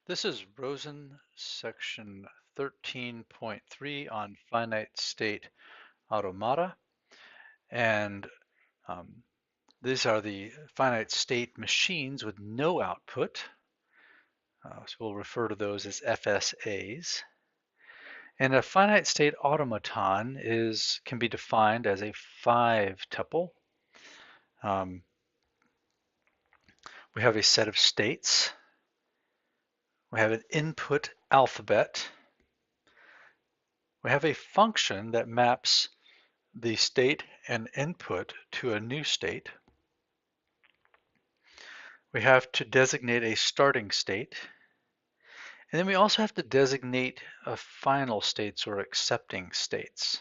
This is Rosen section 13.3 on finite state automata, and these are the finite state machines with no output. So we'll refer to those as FSAs. And a finite state automaton can be defined as a 5-tuple. We have a set of states. We have an input alphabet. We have a function that maps the state and input to a new state. We have to designate a starting state. And then we also have to designate final states or accepting states.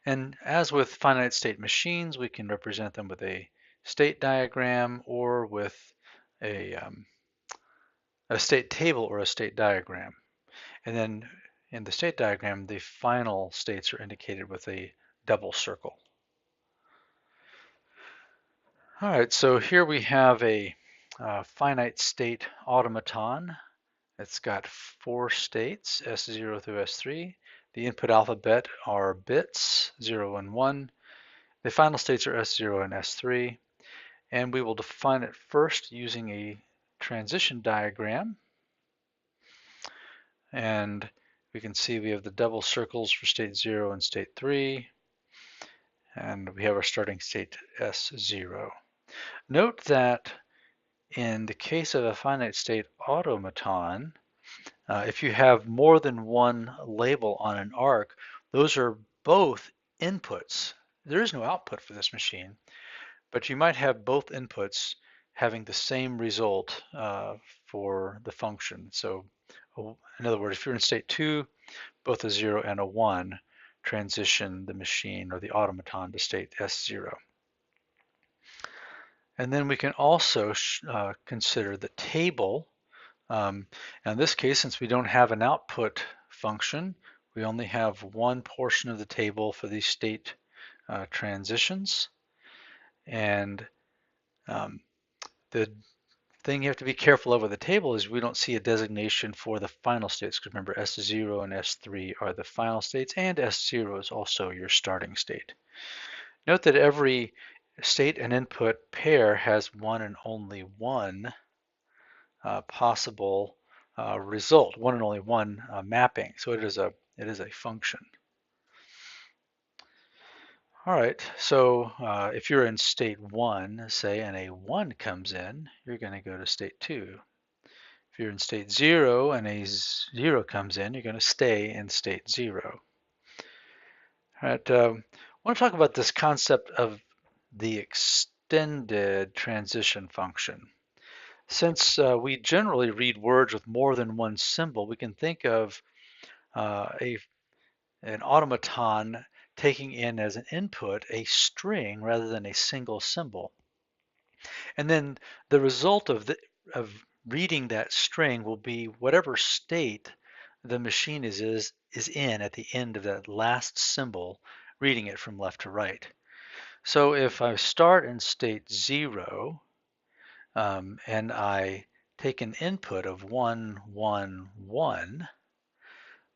And as with finite state machines, we can represent them with a state diagram or with a state table or a state diagram. And then in the state diagram, the final states are indicated with a double circle. All right, so here we have a finite state automaton. It's got 4 states, S0 through S3. The input alphabet are bits, 0 and 1. The final states are S0 and S3. And we will define it first using a transition diagram. And we can see we have the double circles for state 0 and state 3. And we have our starting state S0. Note that in the case of a finite state automaton, if you have more than one label on an arc, those are both inputs. There is no output for this machine, but you might have both inputs having the same result for the function. So in other words, if you're in state 2, both a 0 and a 1 transition the machine or the automaton to state S0. And then we can also consider the table. In this case, since we don't have an output function, we only have one portion of the table for these state transitions. And the thing you have to be careful of with the table is we don't see a designation for the final states, because remember S0 and S3 are the final states, and S0 is also your starting state. Note that every state and input pair has one and only one possible result, one and only one mapping. So it is a function. All right, so if you're in state 1, say, and a 1 comes in, you're going to go to state 2. If you're in state 0 and a 0 comes in, you're going to stay in state 0. All right, I want to talk about this concept of the extended transition function. Since we generally read words with more than one symbol, we can think of an automaton taking in as an input a string rather than a single symbol. And then the result of reading that string will be whatever state the machine is in at the end of that last symbol, reading it from left to right. So if I start in state 0 and I take an input of 1, 1, 1,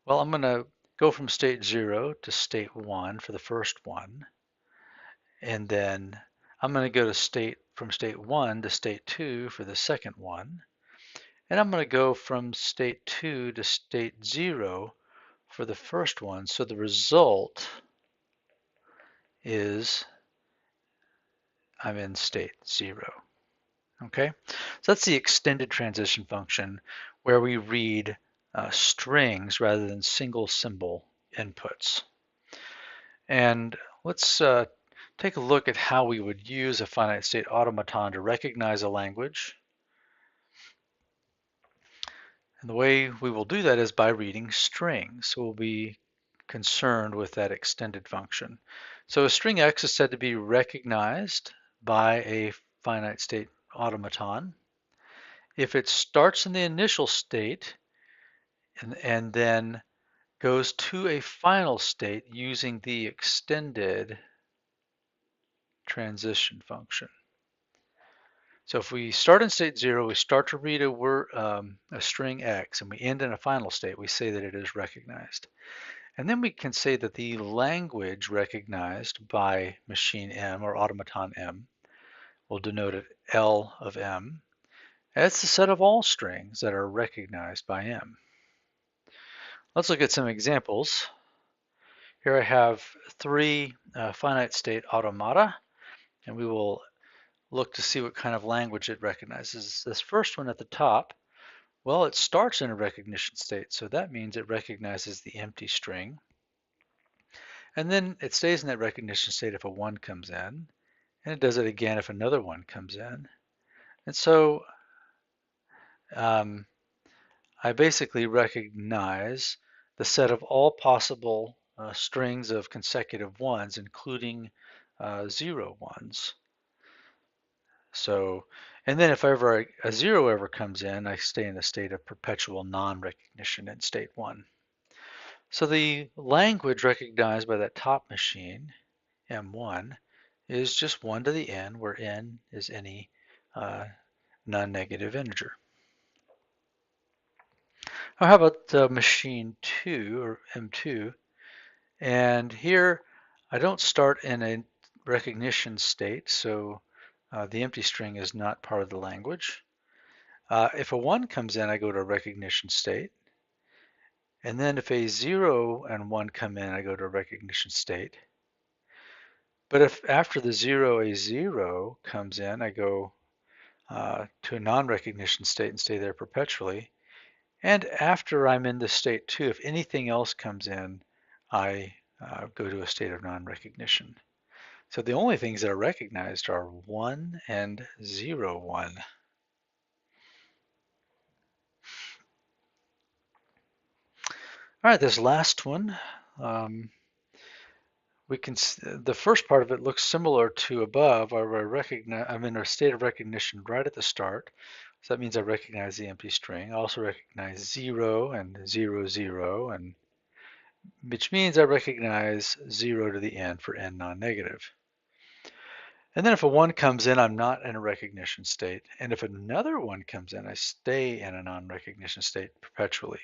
well, I'm going to go from state 0 to state 1 for the first one, and then I'm going to go from state 1 to state 2 for the second one, and I'm going to go from state 2 to state 0 for the first one. So the result is I'm in state 0. Okay, so that's the extended transition function where we read strings rather than single symbol inputs. And let's take a look at how we would use a finite state automaton to recognize a language. And the way we will do that is by reading strings. So we'll be concerned with that extended function. So a string X is said to be recognized by a finite state automaton if it starts in the initial state and then goes to a final state using the extended transition function. So if we start in state 0, we start to read a string X, and we end in a final state, we say that it is recognized. And then we can say that the language recognized by machine M or automaton M will denote it L of M. That's the set of all strings that are recognized by M. Let's look at some examples. Here I have three finite state automata, and we will look to see what kind of language it recognizes. This first one at the top, well, it starts in a recognition state, so that means it recognizes the empty string. And then it stays in that recognition state if a 1 comes in, and it does it again if another 1 comes in. And so I basically recognize the set of all possible strings of consecutive ones, including 0 ones. So, and then if ever a 0 ever comes in, I stay in a state of perpetual non-recognition in state 1. So the language recognized by that top machine, M1, is just 1 to the n, where n is any non-negative integer. Now, how about machine 2, or M2? And here, I don't start in a recognition state, so the empty string is not part of the language. If a 1 comes in, I go to a recognition state. And then if a 0 and 1 come in, I go to a recognition state. But if after the 0 a 0 comes in, I go to a non-recognition state and stay there perpetually. And after I'm in this state 2, if anything else comes in, I go to a state of non-recognition. So the only things that are recognized are 1 and 0, 1. All right, this last one, the first part of it looks similar to above, where I'm in a state of recognition right at the start. So that means I recognize the empty string. I also recognize 0 and 0, 0, and which means I recognize 0 to the n for n non-negative. And then if a 1 comes in, I'm not in a recognition state. And if another 1 comes in, I stay in a non-recognition state perpetually.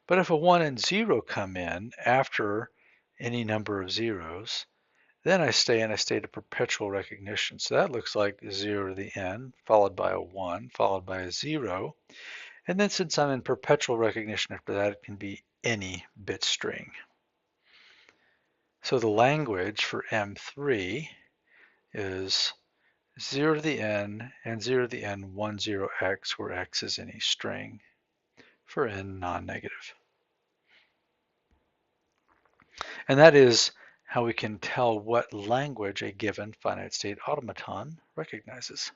But if a 1 and 0 come in after any number of zeros, then I stay in a state of perpetual recognition. So that looks like 0 to the n, followed by a 1, followed by a 0. And then since I'm in perpetual recognition after that, it can be any bit string. So the language for M3 is 0 to the n and 0 to the n 10x, where x is any string for n non-negative. And that is how we can tell what language a given finite state automaton recognizes.